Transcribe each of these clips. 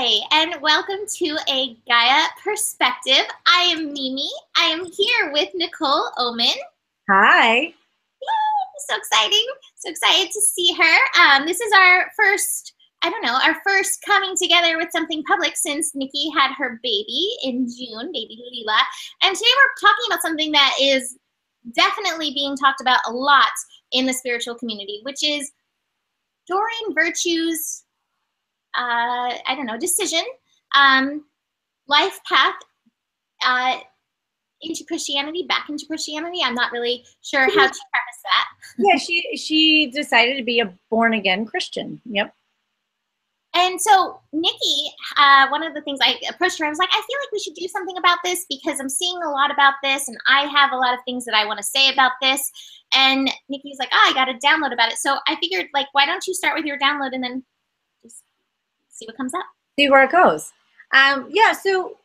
Hi, and welcome to a Gaia Perspective. I am Mimi. I am here with Nicole Oman. Hi. Yay, so exciting. So excited to see her. This is our first, our first coming together with something public since Niki had her baby in June, baby Lila. And today we're talking about something that is definitely being talked about a lot in the spiritual community, which is Doreen Virtue's decision, life path into Christianity, back into Christianity. I'm not really sure how to preface that. Yeah, she decided to be a born-again Christian. Yep. And so Niki, one of the things I approached her, I was like, I feel like we should do something about this because I'm seeing a lot about this and I have a lot of things that I want to say about this. And Niki's like, I got a download about it. So I figured, like, why don't you start with your download and then just see what comes up. See where it goes. Yeah, so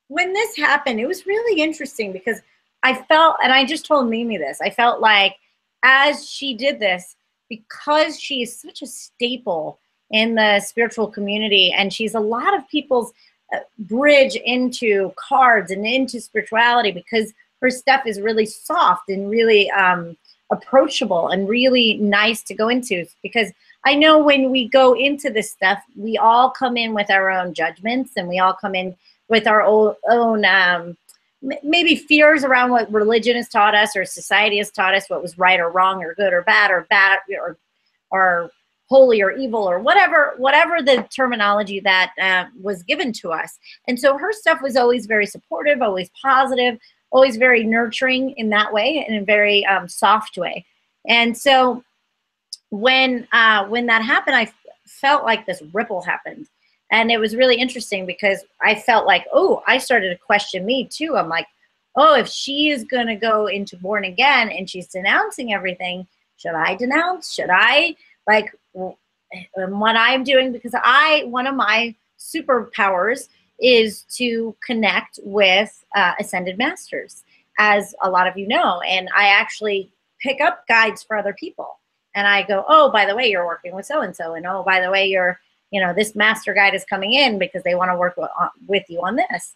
when this happened, it was really interesting because I felt, and I just told Mimi this, I felt like as she did this, because she is such a staple in the spiritual community and she's a lot of people's bridge into cards and into spirituality because her stuff is really soft and really approachable and really nice to go into, because I know when we go into this stuff, we all come in with our own judgments and we all come in with our own maybe fears around what religion has taught us or society has taught us, what was right or wrong or good or bad or holy or evil or whatever the terminology that was given to us. And so her stuff was always very supportive, always positive, always very nurturing in that way, in a very soft way. And so when that happened, I felt like this ripple happened. And it was really interesting because I felt like, oh, I started to question me too. I'm like, oh, if she is going to go into born again and she's denouncing everything, should I denounce? Should I, like, what I'm doing? Because one of my superpowers is to connect with ascended masters, as a lot of you know. And I actually pick up guides for other people. And I go, oh, by the way, you're working with so-and-so. And oh, by the way, this master guide is coming in because they want to work with you on this.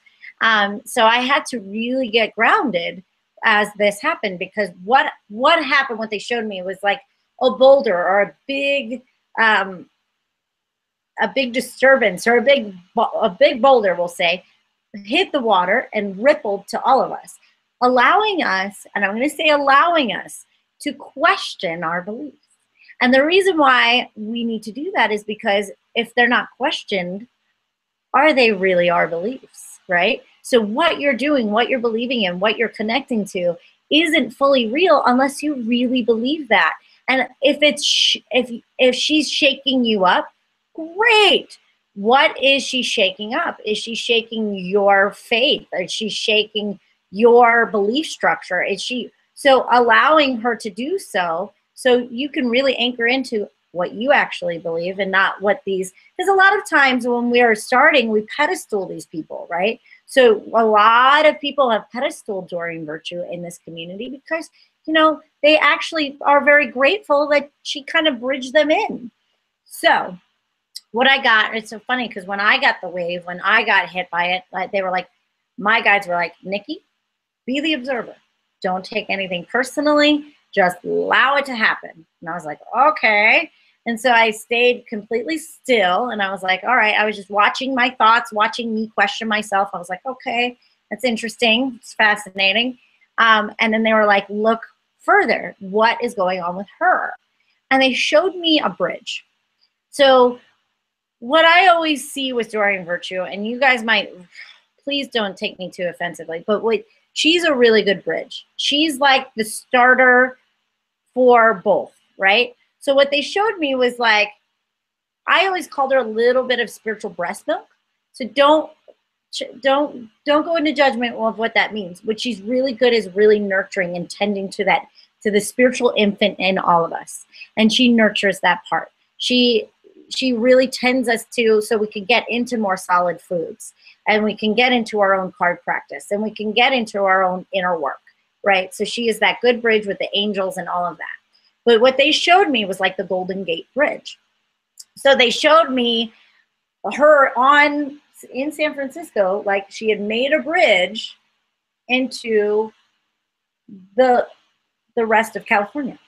So I had to really get grounded as this happened, because what happened, what they showed me was like a boulder or a big disturbance, or a big boulder, we'll say, hit the water and rippled to all of us, allowing us, and I'm going to say allowing us, to question our beliefs. And the reason why we need to do that is because if they're not questioned, are they really our beliefs, right? So what you're doing, what you're believing in, what you're connecting to isn't fully real unless you really believe that. And if she's shaking you up, great. What is she shaking up? Is she shaking your faith? Is she shaking your belief structure? So allowing her to do so you can really anchor into what you actually believe and not what because a lot of times when we are starting, we pedestal these people, right? So a lot of people have pedestaled Doreen Virtue in this community because, they actually are very grateful that she kind of bridged them in. So what I got, it's so funny because when I got the wave, when I got hit by it, they were like, my guides were like, Niki, be the observer. Don't take anything personally. Just allow it to happen. And I was like, okay. And so I stayed completely still. And I was like, all right. I was just watching my thoughts, watching me question myself. I was like, okay, that's interesting. It's fascinating. And then they were like, look further. What is going on with her? And they showed me a bridge. So what I always see with Doreen Virtue, and you guys might, please don't take me too offensively, but she's a really good bridge. She's like the starter for both, right? So what they showed me was like, I always called her a little bit of spiritual breast milk. So don't go into judgment of what that means. What she's really good is really nurturing and tending to the spiritual infant in all of us. And she nurtures that part. She really tends us to, so we can get into more solid foods, and we can get into our own card practice, and we can get into our own inner work, right? So she is that good bridge with the angels and all of that. But what they showed me was like the Golden Gate Bridge. So they showed me her in San Francisco, like she had made a bridge into the rest of California.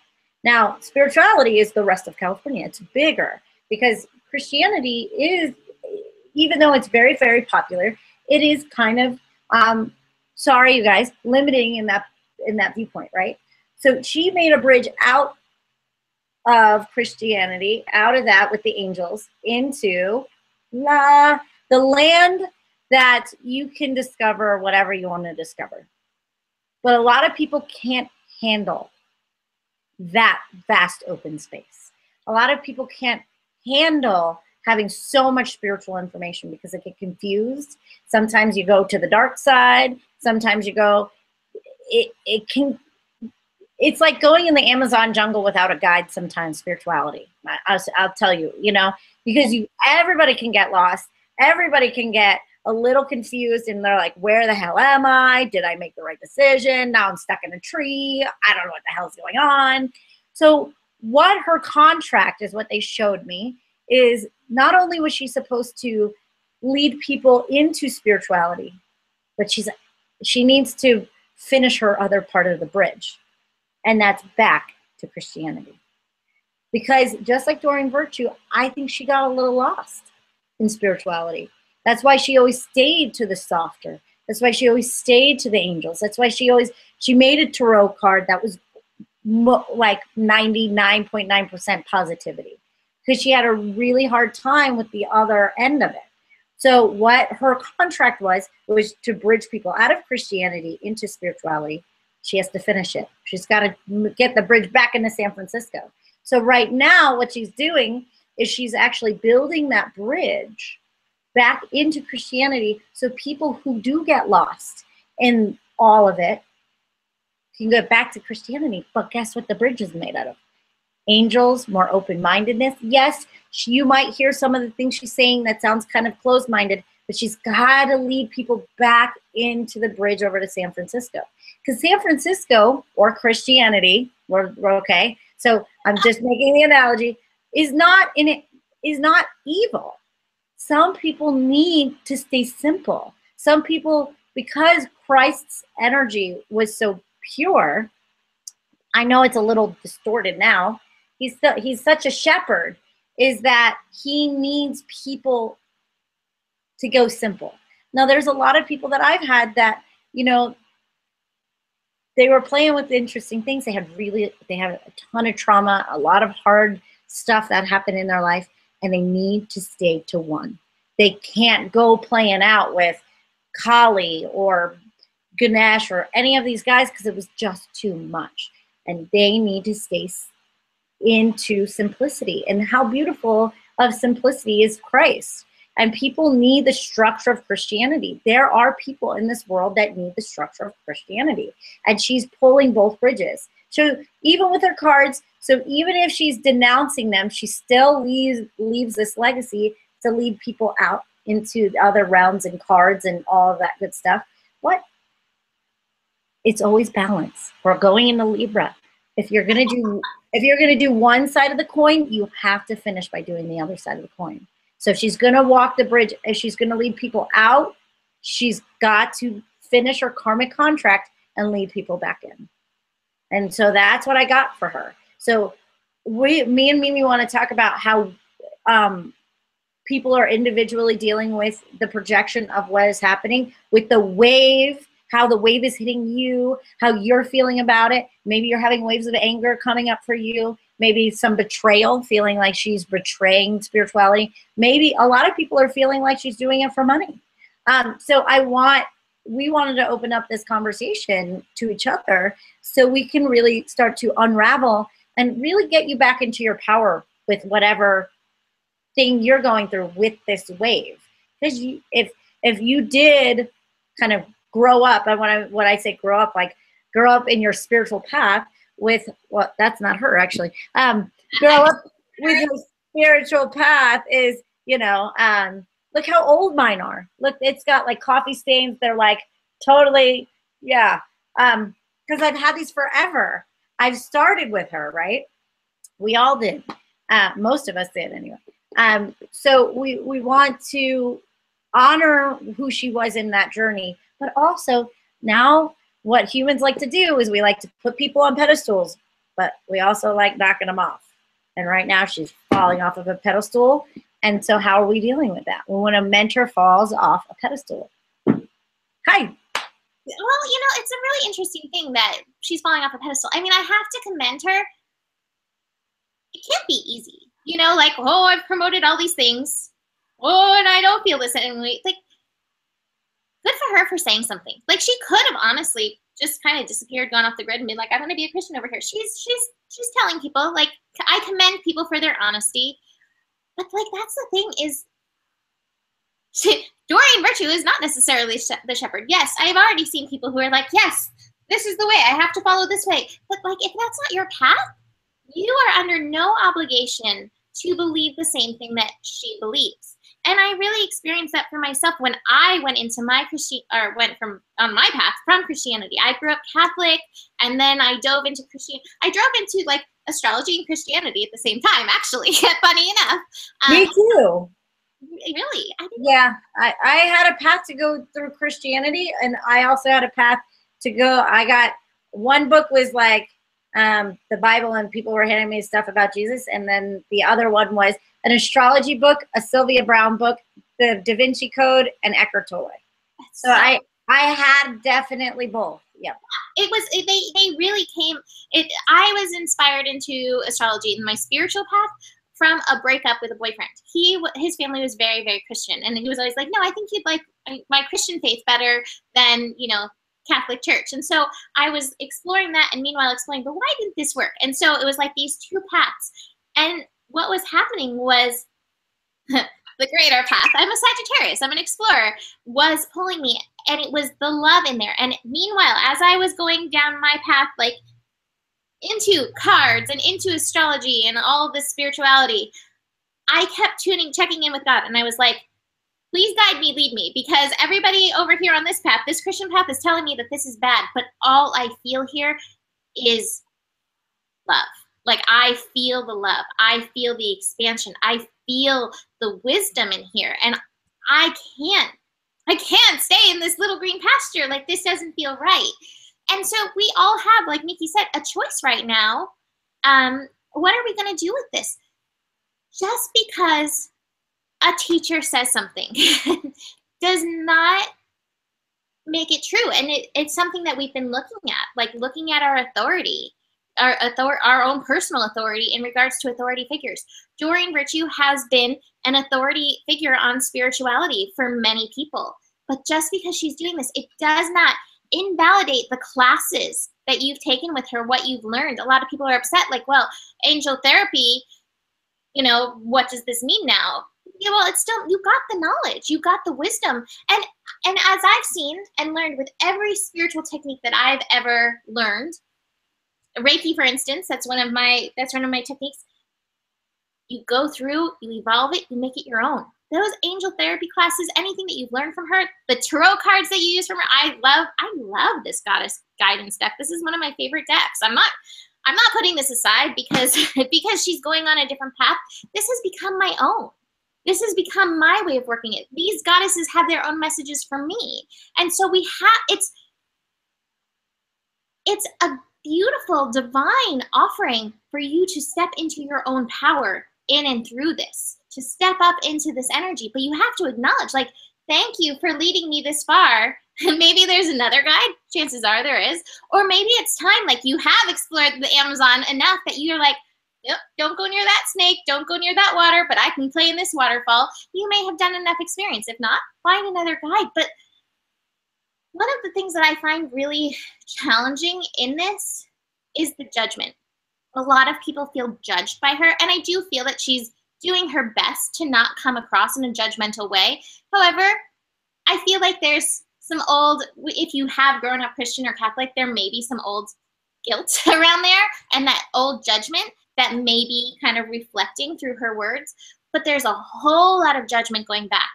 Now, spirituality is the rest of California. It's bigger because Christianity is, even though it's very, very popular, it is kind of, sorry, you guys, limiting in that viewpoint, right? So she made a bridge out of Christianity, out of that with the angels, into the land that you can discover whatever you want to discover. But a lot of people can't handle that vast open space. A lot of people can't handle having so much spiritual information because they get confused. Sometimes you go to the dark side. Sometimes you go, it's like going in the Amazon jungle without a guide sometimes, spirituality. I'll tell you, because everybody can get lost. Everybody can get a little confused and they're like, where the hell am I? Did I make the right decision? Now I'm stuck in a tree. I don't know what the hell is going on. So what her contract is, what they showed me, is not only was she supposed to lead people into spirituality, but she needs to finish her other part of the bridge. And that's back to Christianity. Because just like Doreen Virtue, I think she got a little lost in spirituality. That's why she always stayed to the softer. That's why she always stayed to the angels. That's why she made a tarot card that was like 99.9% positivity. Because she had a really hard time with the other end of it. So what her contract was to bridge people out of Christianity into spirituality. She has to finish it. She's got to get the bridge back into San Francisco. So right now, what she's doing is she's actually building that bridge back into Christianity so people who do get lost in all of it can get back to Christianity. But guess what the bridge is made out of? Angels, more open-mindedness. Yes, you might hear some of the things she's saying that sounds kind of closed-minded, but she's got to lead people back into the bridge over to San Francisco. Because San Francisco, or Christianity, we're okay, so I'm just making the analogy, is not evil. Some people need to stay simple. Some people, because Christ's energy was so pure, I know it's a little distorted now, he's such a shepherd, is that he needs people to go simple. Now, there's a lot of people that I've had that, they were playing with interesting things. They had a ton of trauma, a lot of hard stuff that happened in their life, and they need to stay to one. They can't go playing out with Kali or Ganesh or any of these guys because it was just too much. And they need to stay into simplicity. And how beautiful of simplicity is Christ. And people need the structure of Christianity. There are people in this world that need the structure of Christianity. And she's pulling both bridges. So even with her cards, so even if she's denouncing them, she still leaves this legacy to lead people out into other realms and cards and all of that good stuff. It's always balance. We're going into Libra. If you're gonna do one side of the coin, you have to finish by doing the other side of the coin. So if she's gonna walk the bridge, if she's gonna lead people out, she's got to finish her karmic contract and lead people back in. And so that's what I got for her. So me and Mimi want to talk about how people are individually dealing with the projection of what is happening with the wave, how the wave is hitting you, how you're feeling about it. Maybe you're having waves of anger coming up for you. Maybe some betrayal, feeling like she's betraying spirituality. Maybe a lot of people are feeling like she's doing it for money. So we wanted to open up this conversation to each other so we can really start to unravel and really get you back into your power with whatever thing you're going through with this wave. Because if you did kind of grow up, and when I say grow up, like grow up in your spiritual path with, well, that's not her actually. Grow up with your spiritual path is, look how old mine are. Look, it's got like coffee stains. They're like totally, yeah. Because I've had these forever. I've started with her, right? We all did. Most of us did anyway. So we want to honor who she was in that journey, but also now what humans like to do is we like to put people on pedestals, but we also like knocking them off. And right now she's falling off of a pedestal. And so how are we dealing with that? When a mentor falls off a pedestal. Hi. Well, it's a really interesting thing that she's falling off a pedestal. I mean, I have to commend her. It can't be easy. Like, oh, I've promoted all these things. Oh, and I don't feel this anyway. Like, good for her for saying something. Like, she could have honestly just kind of disappeared, gone off the grid, and been like, I'm going to be a Christian over here. She's telling people, like, I commend people for their honesty. But, like, that's the thing is, Doreen Virtue is not necessarily the shepherd. Yes, I've already seen people who are like, yes, this is the way. I have to follow this way. But, like, if that's not your path, you are under no obligation to believe the same thing that she believes. And I really experienced that for myself when I went into my on my path from Christianity. I grew up Catholic, and then I dove into Christianity. I drove into like astrology and Christianity at the same time, actually. Funny enough. Me too. Really? Yeah, I had a path to go through Christianity, and I also had a path to go. I got one book was like the Bible, and people were handing me stuff about Jesus, and then the other one was an astrology book, a Sylvia Browne book, the Da Vinci Code, and Eckhart Tolle. So I had definitely both. Yep. They really came. I was inspired into astrology in my spiritual path from a breakup with a boyfriend. His family was very, very Christian, and he was always like, no, I think you'd like my Christian faith better than Catholic Church. And so I was exploring that, and meanwhile exploring, but why didn't this work? And so it was like these two paths. And what was happening was the greater path, I'm a Sagittarius, I'm an explorer, was pulling me, and it was the love in there. And meanwhile, as I was going down my path, like into cards and into astrology and all this spirituality, I kept checking in with God, and I was like, please guide me, lead me, because everybody over here on this path, this Christian path, is telling me that this is bad, but all I feel here is love. Like, I feel the love. I feel the expansion. I feel the wisdom in here, and I can't stay in this little green pasture. Like, this doesn't feel right. And so we all have, like Niki said, a choice right now. What are we going to do with this? Just because a teacher says something does not make it true. And it's something that we've been looking at, like looking at our authority, our own personal authority in regards to authority figures. Doreen Virtue has been an authority figure on spirituality for many people. But just because she's doing this, it does not invalidate the classes that you've taken with her, what you've learned. A lot of people are upset, like, well, angel therapy, what does this mean now? Yeah, well, it's still, you got the knowledge, you got the wisdom. And as I've seen and learned with every spiritual technique that I've ever learned, Reiki, for instance, that's one of my techniques. You go through, you evolve it, you make it your own. Those angel therapy classes, anything that you've learned from her, the tarot cards that you use from her, I love this goddess guidance deck. This is one of my favorite decks. I'm not putting this aside because she's going on a different path. This has become my own. This has become my way of working it. These goddesses have their own messages for me. And so it's a beautiful, divine offering for you to step into your own power in and through this, to step up into this energy. But you have to acknowledge, like, thank you for leading me this far. Maybe there's another guide. Chances are there is. Or maybe it's time, like, you have explored the Amazon enough that you're like, yep, don't go near that snake, don't go near that water, but I can play in this waterfall. You may have done enough experience. If not, find another guide. But one of the things that I find really challenging in this is the judgment. A lot of people feel judged by her, and I do feel that she's doing her best to not come across in a judgmental way. However, I feel like there's some old, if you have grown up Christian or Catholic, there may be some old guilt around there and that old judgment that may be kind of reflecting through her words, but there's a whole lot of judgment going back.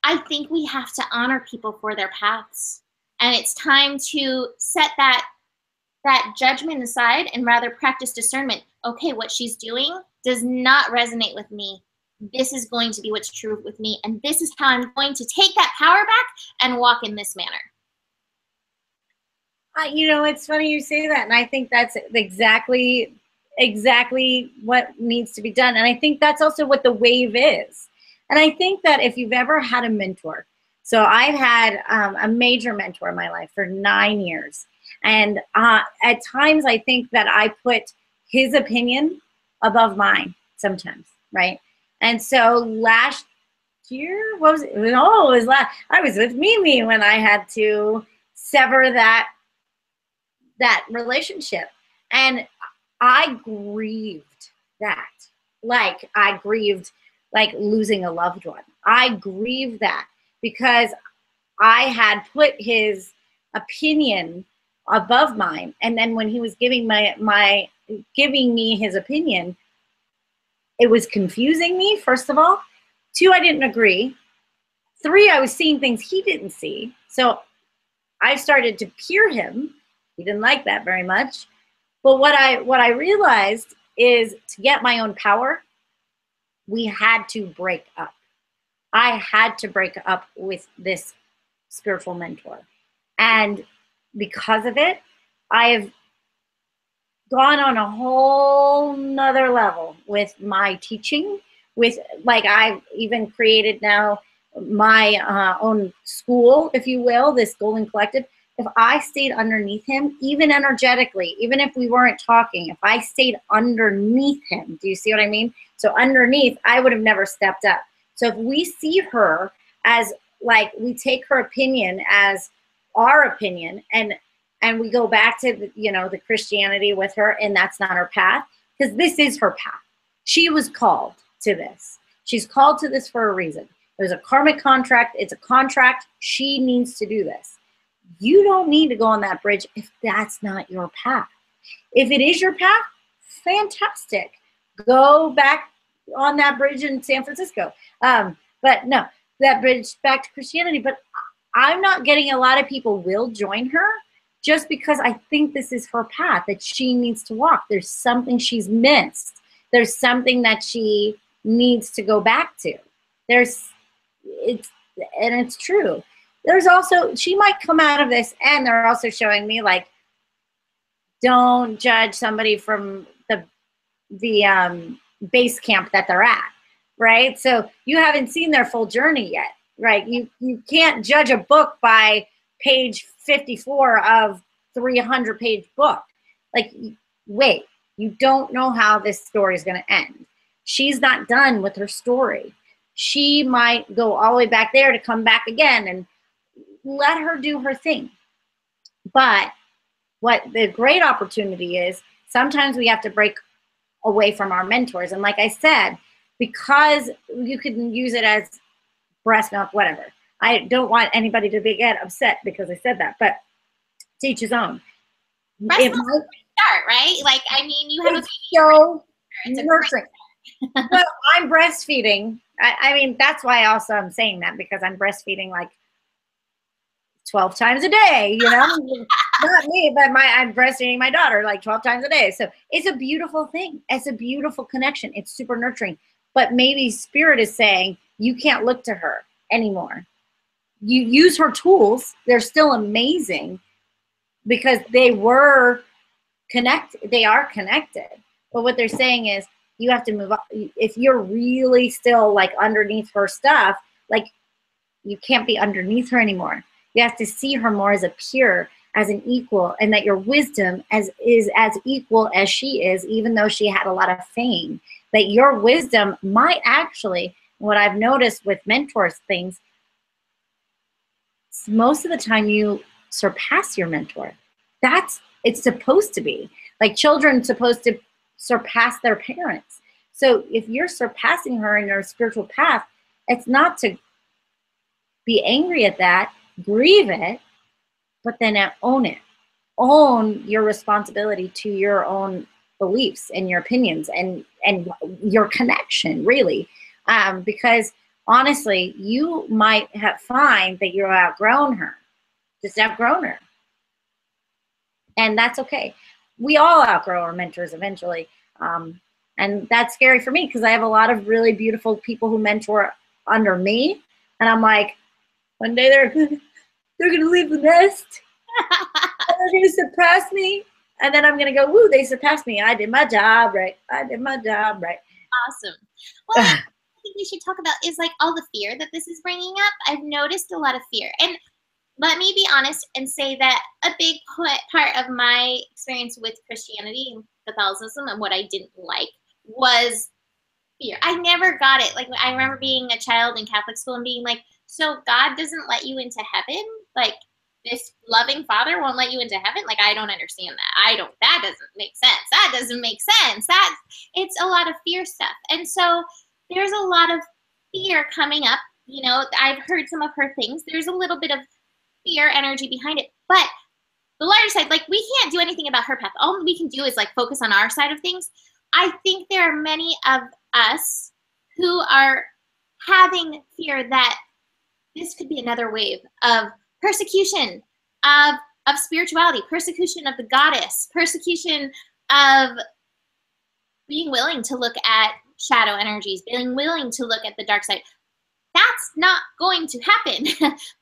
I think we have to honor people for their paths, and it's time to set that that judgment aside and rather practice discernment. Okay, what she's doing does not resonate with me. This is going to be what's true with me, and this is how I'm going to take that power back and walk in this manner. You know, it's funny you say that, and I think that's exactly what needs to be done. And I think that's also what the wave is. And I think that if you've ever had a mentor, so I've had a major mentor in my life for 9 years. And at times I think that I put his opinion above mine sometimes, right? And so last year, what was it? Oh, it was I was with Mimi when I had to sever that relationship. And I grieved that. Like I grieved like losing a loved one. I grieved that because I had put his opinion above mine. And then when he was giving giving me his opinion, it was confusing me, first of all. 2, I didn't agree. 3, I was seeing things he didn't see. So I started to peer him. He didn't like that very much. But what I realized is to get my own power, we had to break up. I had to break up with this spiritual mentor. And because of it, I've gone on a whole nother level with my teaching, with like I've even created now my own school, if you will, this Golden Collective. If I stayed underneath him, even energetically, even if we weren't talking, if I stayed underneath him, do you see what I mean? So underneath, I would have never stepped up. So if we see her as like, we take her opinion as our opinion and we go back to the Christianity with her, and that's not her path, because this is her path. She was called to this. She's called to this for a reason. There's a karmic contract. It's a contract. She needs to do this. You don't need to go on that bridge if that's not your path. If it is your path, fantastic. Go back on that bridge in San Francisco. But no, that bridge back to Christianity. But I'm not getting a lot of people will join her just because I think this is her path that she needs to walk. There's something she's missed. There's something that she needs to go back to. It's true. There's also, she might come out of this, and they're also showing me like, don't judge somebody from the base camp that they're at, right? So you haven't seen their full journey yet, right? You can't judge a book by page 54 of 300-page book. Like, wait, you don't know how this story is going to end. She's not done with her story. She might go all the way back there to come back again, and let her do her thing. But what the great opportunity is, sometimes we have to break away from our mentors. And like I said, because you can use it as breast milk, whatever. I don't want anybody to get upset because I said that, but to each his own. Breast milk start, right? Like, I mean, you have a so nurturing. Well, I'm breastfeeding. I mean, that's why also I'm saying that, because I'm breastfeeding like 12 times a day, not me, but I'm breastfeeding my daughter like 12 times a day. So it's a beautiful thing. It's a beautiful connection. It's super nurturing. But maybe Spirit is saying you can't look to her anymore. You use her tools. They're still amazing because they were connected. They are connected. But what they're saying is you have to move up. If you're really still like underneath her stuff, like you can't be underneath her anymore. You have to see her more as a peer, as an equal, and that your wisdom is as equal as she is, even though she had a lot of fame. That your wisdom might actually, what I've noticed with mentors things, most of the time you surpass your mentor. It's supposed to be. Like children supposed to surpass their parents. So if you're surpassing her in her spiritual path, it's not to be angry at that, grieve it, but then own it. Own your responsibility to your own beliefs and your opinions and your connection, really. Because honestly, you might find that you're outgrown her. Just outgrown her. And that's okay. We all outgrow our mentors eventually. And that's scary for me because I have a lot of really beautiful people who mentor under me. And I'm like, one day they're going to leave the nest. And they're going to surpass me. And then I'm going to go, woo, they surpassed me. I did my job right. I did my job right. Awesome. Well, I think we should talk about is like all the fear that this is bringing up. I've noticed a lot of fear. And let me be honest and say that a big part of my experience with Christianity and Catholicism and what I didn't like was fear. I never got it. Like, I remember being a child in Catholic school and being like, so God doesn't let you into heaven? Like, this loving Father won't let you into heaven? Like, I don't understand that. That doesn't make sense. That doesn't make sense. It's a lot of fear stuff. And so there's a lot of fear coming up. You know, I've heard some of her things. There's a little bit of fear energy behind it. But the lighter side, like, we can't do anything about her path. All we can do is, like, focus on our side of things. I think there are many of us who are having fear that this could be another wave of persecution of spirituality, persecution of the goddess, persecution of being willing to look at shadow energies, being willing to look at the dark side. That's not going to happen.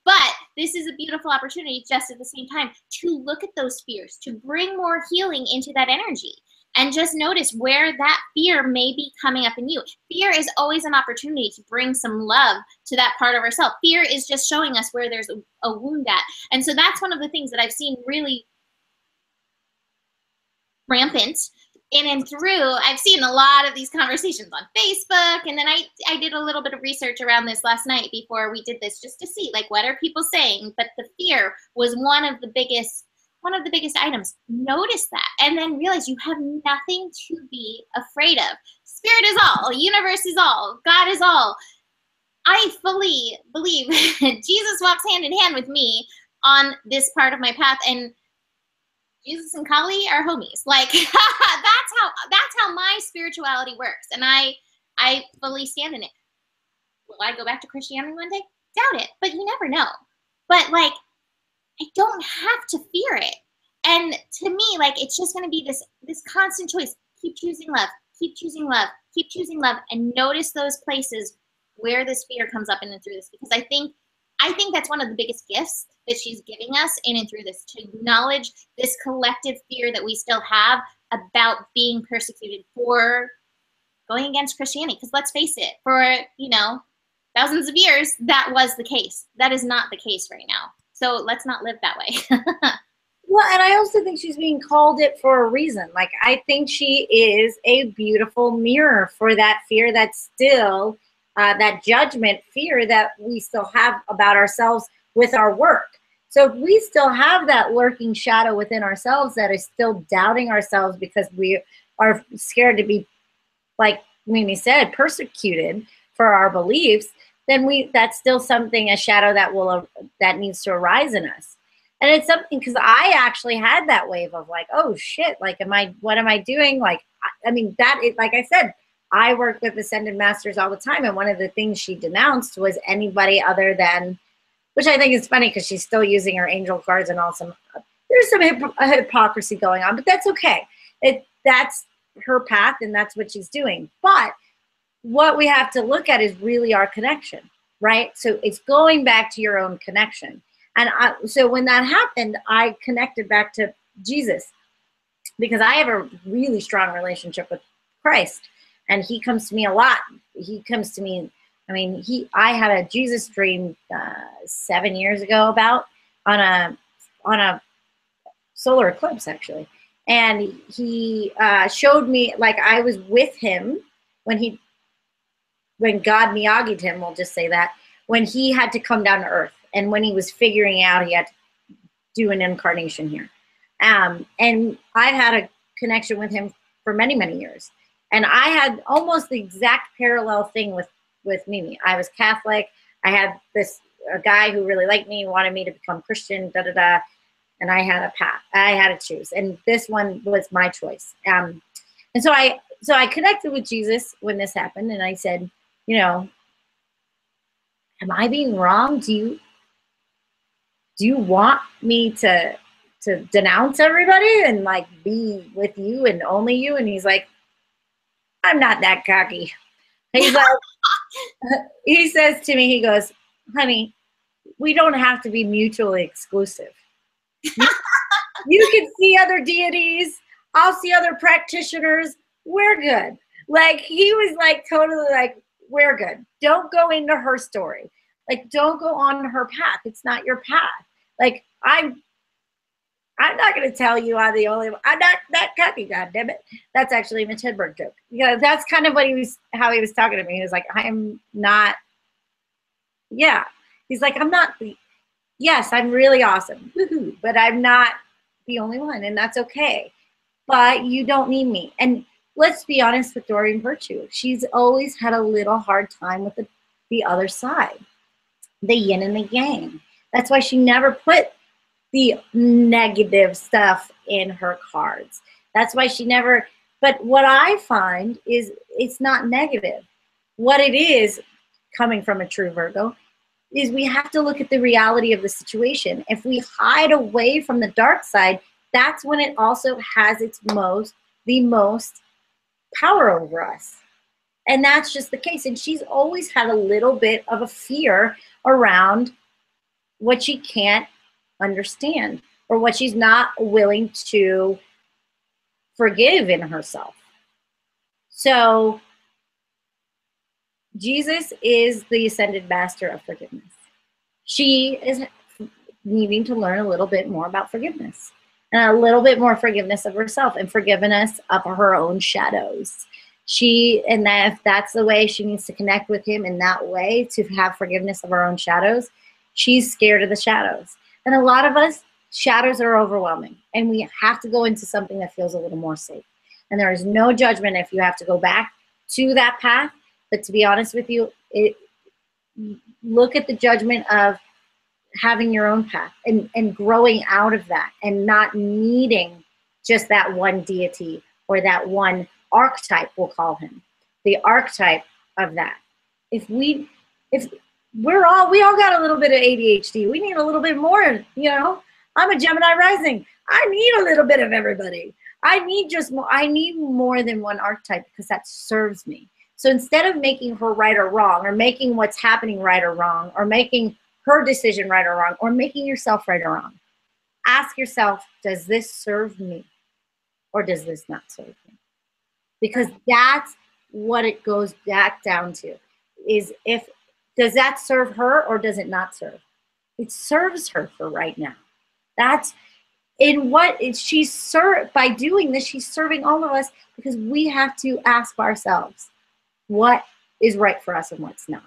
But this is a beautiful opportunity just at the same time to look at those fears, to bring more healing into that energy. And just notice where that fear may be coming up in you. Fear is always an opportunity to bring some love to that part of ourselves. Fear is just showing us where there's a wound at. And so that's one of the things that I've seen really rampant in and through. I've seen a lot of these conversations on Facebook. And then I did a little bit of research around this last night before we did this just to see, like, what are people saying? But the fear was one of the biggest items. Notice that and then realize you have nothing to be afraid of. Spirit is all, universe is all, God is all. I fully believe Jesus walks hand in hand with me on this part of my path, and Jesus and Kali are homies. Like, that's how my spirituality works, and I fully stand in it. Will I go back to Christianity one day? Doubt it, but you never know. But, like, I don't have to fear it. And to me, like, it's just going to be this constant choice. Keep choosing love, keep choosing love, keep choosing love, and notice those places where this fear comes up in and through this. Because I think that's one of the biggest gifts that she's giving us in and through this, to acknowledge this collective fear that we still have about being persecuted for going against Christianity. Because let's face it, for, thousands of years, that was the case. That is not the case right now. So let's not live that way. Well, and I also think she's being called it for a reason. Like, I think she is a beautiful mirror for that fear that's still, that judgment fear that we still have about ourselves with our work. So if we still have that lurking shadow within ourselves that is still doubting ourselves because we are scared to be, like Mimi said, persecuted for our beliefs, then that's still something, a shadow that needs to arise in us. And it's something, because I actually had that wave of, like, oh shit, like, what am I doing? Like, I mean, like I said, I work with ascended masters all the time. And one of the things she denounced was anybody other than, which I think is funny because she's still using her angel cards and all there's some hypocrisy going on, but that's okay. That's her path and that's what she's doing. But what we have to look at is really our connection, right? So it's going back to your own connection. And so when that happened, I connected back to Jesus because I have a really strong relationship with Christ, and he comes to me a lot. He comes to me. I mean, I had a Jesus dream 7 years ago on a solar eclipse, actually. And he showed me, like, I was with him when God Miyagi'd him, we'll just say that, when he had to come down to earth and when he was figuring out he had to do an incarnation here. And I had a connection with him for many, many years. And I had almost the exact parallel thing with Mimi. I was Catholic. I had a guy who really liked me, wanted me to become Christian, and I had a path. I had to choose. And this one was my choice. And so I connected with Jesus when this happened, and I said, am I being wrong? Do you want me to to denounce everybody and like be with you and only you. And he's like, I'm not that cocky. He's like, he says to me, he goes, honey, we don't have to be mutually exclusive. You can see other deities. I'll see other practitioners. We're good. Like, he was like totally like, we're good. Don't go into her story. Like, don't go on her path. It's not your path. Like, I'm not going to tell you I'm the only one. I'm not that cocky, goddammit. That's actually a Mitch Hedberg joke. Because that's kind of what how he was talking to me. He was like, I'm not, yeah. He's like, I'm not, yes, I'm really awesome. Woo-hoo, but I'm not the only one, and that's okay. But you don't need me. And let's be honest with Doreen Virtue. She's always had a little hard time with the other side, the yin and the yang. That's why she never put the negative stuff in her cards. That's why she never, but what I find is it's not negative. What it is, coming from a true Virgo, is we have to look at the reality of the situation. If we hide away from the dark side, that's when it also has the most power over us. And that's just the case. And she's always had a little bit of a fear around what she can't understand or what she's not willing to forgive in herself. So Jesus is the ascended master of forgiveness. She is needing to learn a little bit more about forgiveness and a little bit more forgiveness of herself and forgiveness of her own shadows. And that if that's the way she needs to connect with him in that way, to have forgiveness of her own shadows, she's scared of the shadows. And a lot of us, shadows are overwhelming, and we have to go into something that feels a little more safe. And there is no judgment if you have to go back to that path. But to be honest with you, look at the judgment of having your own path and growing out of that and not needing just that one deity or that one archetype, we'll call him, the archetype of that. We all got a little bit of ADHD. We need a little bit more, I'm a Gemini rising. I need a little bit of everybody. I need more than one archetype because that serves me. So instead of making her right or wrong, or making what's happening right or wrong, or making her decision right or wrong, or making yourself right or wrong, ask yourself, does this serve me or does this not serve me? Because that's what it goes back down to, is does that serve her or does it not serve? It serves her for right now. That's in what she's served. By doing this, she's serving all of us, because we have to ask ourselves what is right for us and what's not.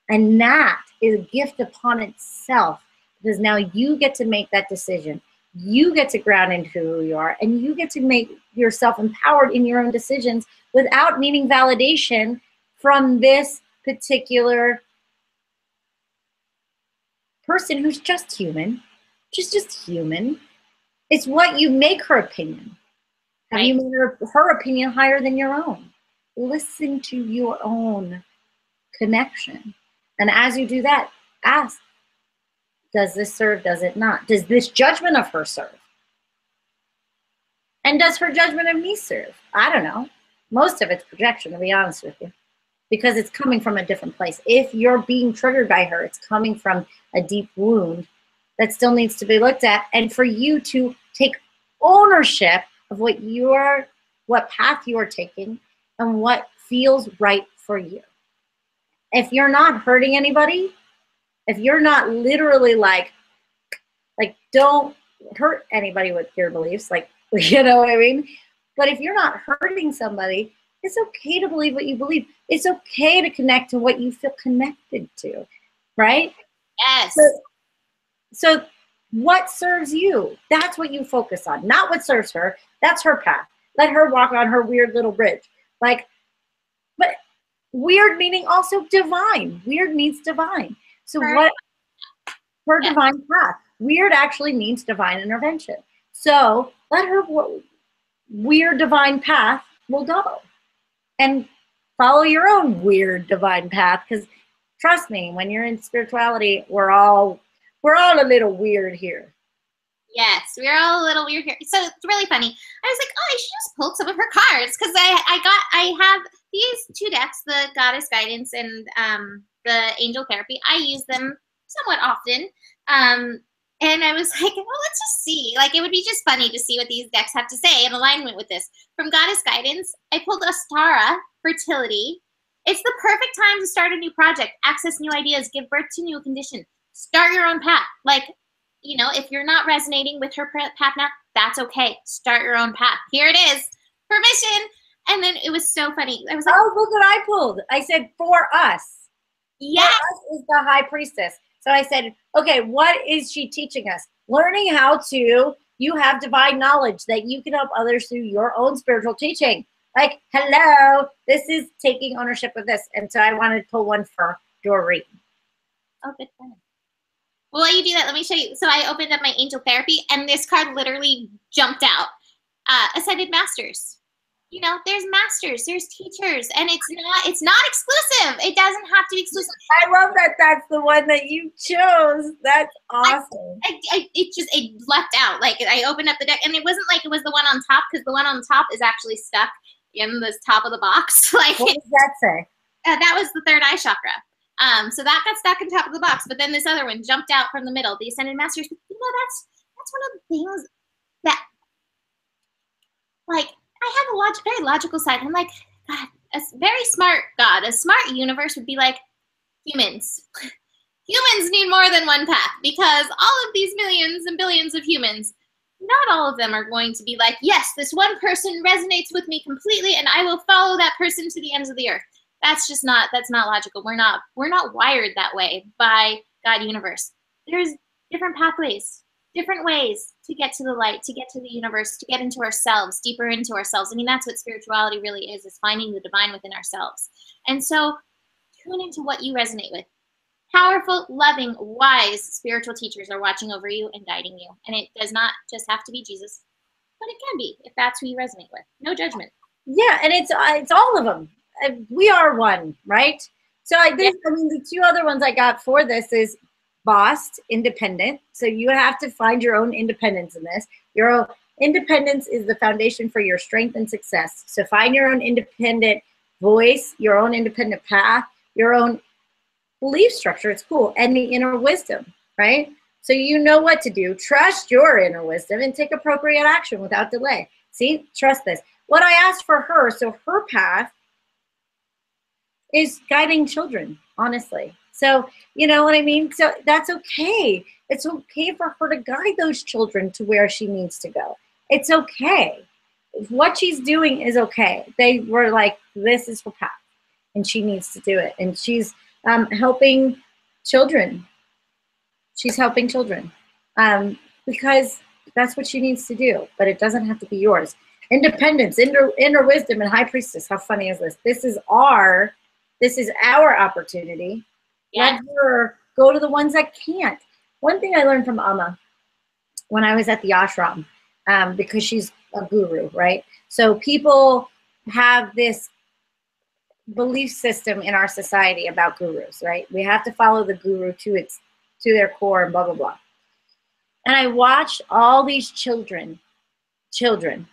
And that is a gift upon itself, because now you get to make that decision. You get to ground into who you are, and you get to make yourself empowered in your own decisions without needing validation from this particular person who's just human. She's just human. It's what you make her opinion. Have you made her opinion higher than your own? Listen to your own connection. And as you do that, ask, does this serve, does it not? Does this judgment of her serve? And does her judgment of me serve? I don't know. Most of it's projection, to be honest with you, because it's coming from a different place. If you're being triggered by her, it's coming from a deep wound that still needs to be looked at, and for you to take ownership of what path you are taking and what feels right for you. If you're not hurting anybody, if you're not literally like don't hurt anybody with your beliefs, you know what I mean? But if you're not hurting somebody, it's okay to believe what you believe. It's okay to connect to what you feel connected to, right? Yes. So what serves you? That's what you focus on, not what serves her. That's her path. Let her walk on her weird little bridge. But weird meaning also divine. Weird means divine. So what her divine path? Weird actually means divine intervention. So let her weird divine path will go, and follow your own weird divine path. Because trust me, when you're in spirituality, we're all a little weird here. Yes, we were all a little weird here. So it's really funny. I was like, oh, I should just pull some of her cards because I have these two decks, the Goddess Guidance and the Angel Therapy. I use them somewhat often. And I was like, well, let's just see. Like, it would be just funny to see what these decks have to say in alignment with this. From Goddess Guidance, I pulled Astara, Fertility. It's the perfect time to start a new project, access new ideas, give birth to new conditions, start your own path. Like, you know, if you're not resonating with her path now, that's okay. Start your own path. Here it is. Permission. And then it was so funny. I was like, oh, look what I pulled. I said, for us. yes. For us is the High Priestess. So I said, okay, what is she teaching us? Learning how to, you have divine knowledge that you can help others through your own spiritual teaching. Like, hello, this is taking ownership of this. And so I wanted to pull one for Doreen. Oh, good fun. Well, while you do that, let me show you. So I opened up my Angel Therapy, and this card literally jumped out. Ascended Masters. You know, there's masters, there's teachers, and it's not exclusive. It doesn't have to be exclusive. I love that that's the one that you chose. That's awesome. It left out. Like, I opened up the deck, and it wasn't like it was the one on top, because the one on top is actually stuck in the top of the box. Like, what does that say? That was the third eye chakra. So that got stuck in top of the box, but then this other one jumped out from the middle, the Ascended Masters. You know, that's one of the things that, like, I have a very logical side. I'm like, God, a very smart God, a smart universe would be like, humans. Humans need more than one path, because all of these millions and billions of humans, not all of them are going to be like, yes, this one person resonates with me completely, and I will follow that person to the ends of the earth. That's not logical. We're not wired that way by God universe. There's different pathways, different ways to get to the light, to get to the universe, to get into ourselves, deeper into ourselves. I mean, that's what spirituality really is finding the divine within ourselves. And so tune into what you resonate with. Powerful, loving, wise spiritual teachers are watching over you and guiding you. And it does not just have to be Jesus, but it can be if that's who you resonate with. No judgment. Yeah, and it's all of them. We are one, right? So I think, I mean, the two other ones I got for this is bossed, independent. So you have to find your own independence in this. Your own independence is the foundation for your strength and success. So find your own independent voice, your own independent path, your own belief structure. It's cool. And the inner wisdom, right? So you know what to do. Trust your inner wisdom and take appropriate action without delay. See, trust this. What I asked for her, so her path is guiding children, honestly. So, you know what I mean? So that's okay. It's okay for her to guide those children to where she needs to go. It's okay. What she's doing is okay. They were like, this is her path, and she needs to do it. And she's helping children. She's helping children because that's what she needs to do, but it doesn't have to be yours. Independence, inner wisdom, and High Priestess. How funny is this? This is our opportunity. Yeah. Let her go to the ones that can't. One thing I learned from Amma when I was at the ashram, because she's a guru, right? So people have this belief system in our society about gurus, right? We have to follow the guru to their core and blah, blah, blah. And I watched all these children,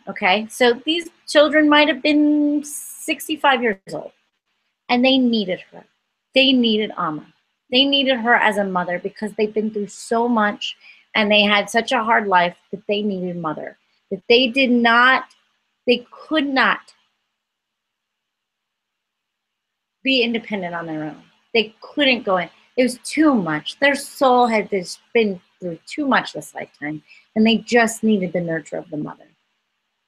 okay? So these children might have been 65 years old. And they needed her. They needed Amma. They needed her as a mother because they've been through so much and they had such a hard life that they needed mother. That they could not be independent on their own. They couldn't go in. It was too much. Their soul had just been through too much this lifetime, and they just needed the nurture of the mother.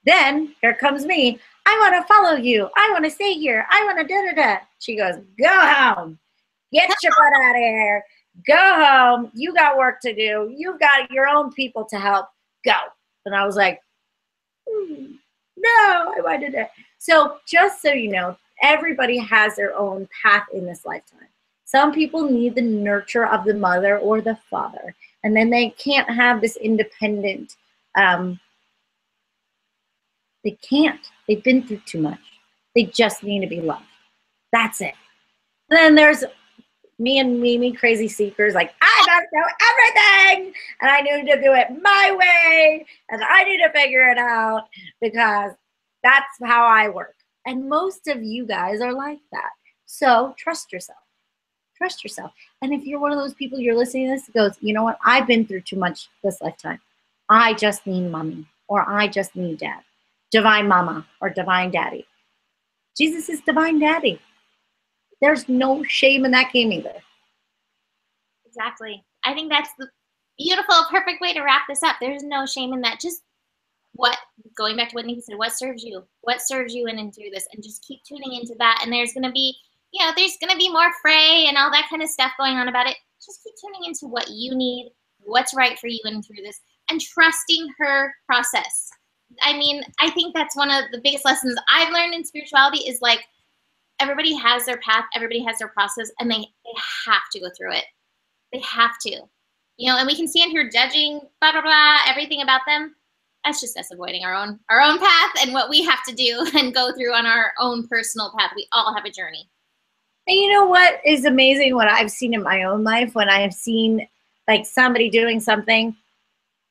Then here comes me. I want to follow you. I want to stay here. I want to da-da-da. She goes, go home. Get your butt out of here. Go home. You got work to do. You got your own people to help. Go. And I was like, no, I wanted it. So just so you know, everybody has their own path in this lifetime. Some people need the nurture of the mother or the father, and then they can't have this independent, they can't. They've been through too much. They just need to be loved. That's it. And then there's me and Mimi, crazy seekers, like, I don't know everything, and I need to do it my way, and I need to figure it out, because that's how I work. And most of you guys are like that. So trust yourself. Trust yourself. And if you're one of those people, you're listening to this, goes, you know what? I've been through too much this lifetime. I just need mommy, or I just need dad. Divine mama or divine daddy. Jesus is divine daddy. There's no shame in that game either. Exactly. I think that's the beautiful, perfect way to wrap this up. There's no shame in that. Just going back to what Niki said, what serves you in and through this, and just keep tuning into that. And there's going to be, there's going to be more fray and all that kind of stuff going on about it. Just keep tuning into what you need, what's right for you in and through this, and trusting her process. I mean, I think that's one of the biggest lessons I've learned in spirituality is like, everybody has their path, everybody has their process, and they have to go through it. They have to. And we can stand here judging, blah, blah, blah, everything about them. That's just us avoiding our own path and what we have to do and go through on our own personal path. We all have a journey. And you know what is amazing? What I've seen in my own life, when I've seen like somebody doing something,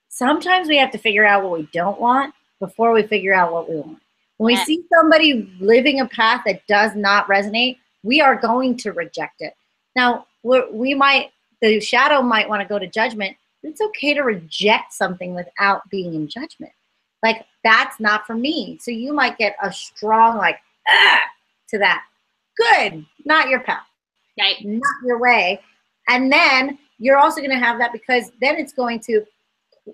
sometimes we have to figure out what we don't want before we figure out what we want. When we see somebody living a path that does not resonate, we are going to reject it. Now, the shadow might want to go to judgment. It's okay to reject something without being in judgment. Like, that's not for me. So you might get a strong, like, to that. Good, not your path. Right. Not your way. And then you're also going to have that, because then it's going to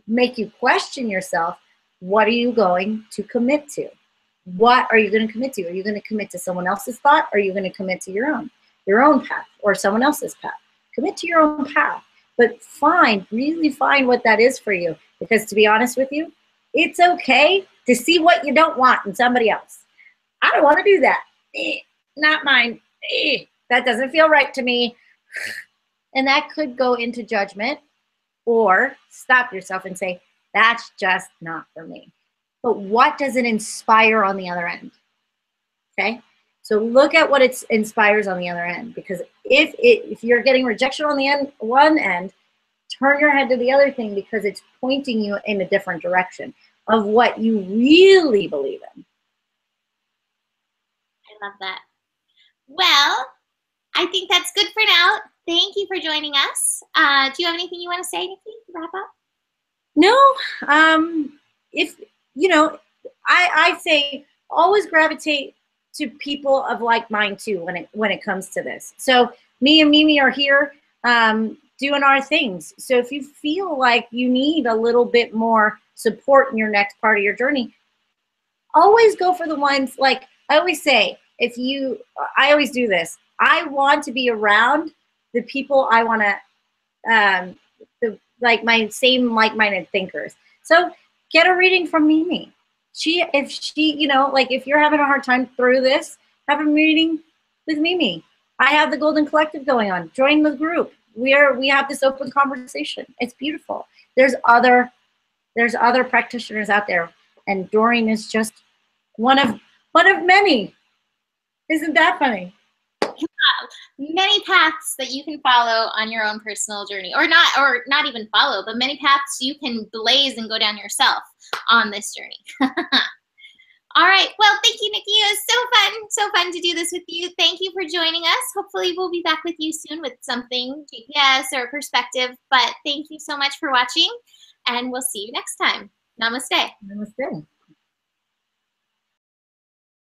make you question yourself. What are you going to commit to? What are you going to commit to? Are you going to commit to someone else's thought? Or are you going to commit to your own path, or someone else's path? Commit to your own path. But really find what that is for you. Because to be honest with you, it's okay to see what you don't want in somebody else. I don't want to do that. Not mine. That doesn't feel right to me. And that could go into judgment, or stop yourself and say, that's just not for me. But what does it inspire on the other end? Okay? So look at what it inspires on the other end, because if you're getting rejection on the one end, turn your head to the other thing, because it's pointing you in a different direction of what you really believe in. I love that. Well, I think that's good for now. Thank you for joining us. Do you have anything you want to say, Niki, to wrap up? No. I say always gravitate to people of like mind too when it comes to this. So me and Mimi are here doing our things. So if you feel like you need a little bit more support in your next part of your journey, always go for the ones, like I always say, I always do this. I want to be around the people I want to, like my same like-minded thinkers. So get a reading from Mimi. If you're having a hard time through this, have a meeting with Mimi. I have the Golden Collective going on. Join the group. We have this open conversation. It's beautiful. There's other practitioners out there, and Doreen is just one of many. Isn't that funny? Many paths that you can follow on your own personal journey, or not even follow, but many paths you can blaze and go down yourself on this journey. All right. Well, thank you, Niki. It was so fun to do this with you. Thank you for joining us. Hopefully we'll be back with you soon with something, GPS or perspective. But thank you so much for watching, and we'll see you next time. Namaste. Namaste.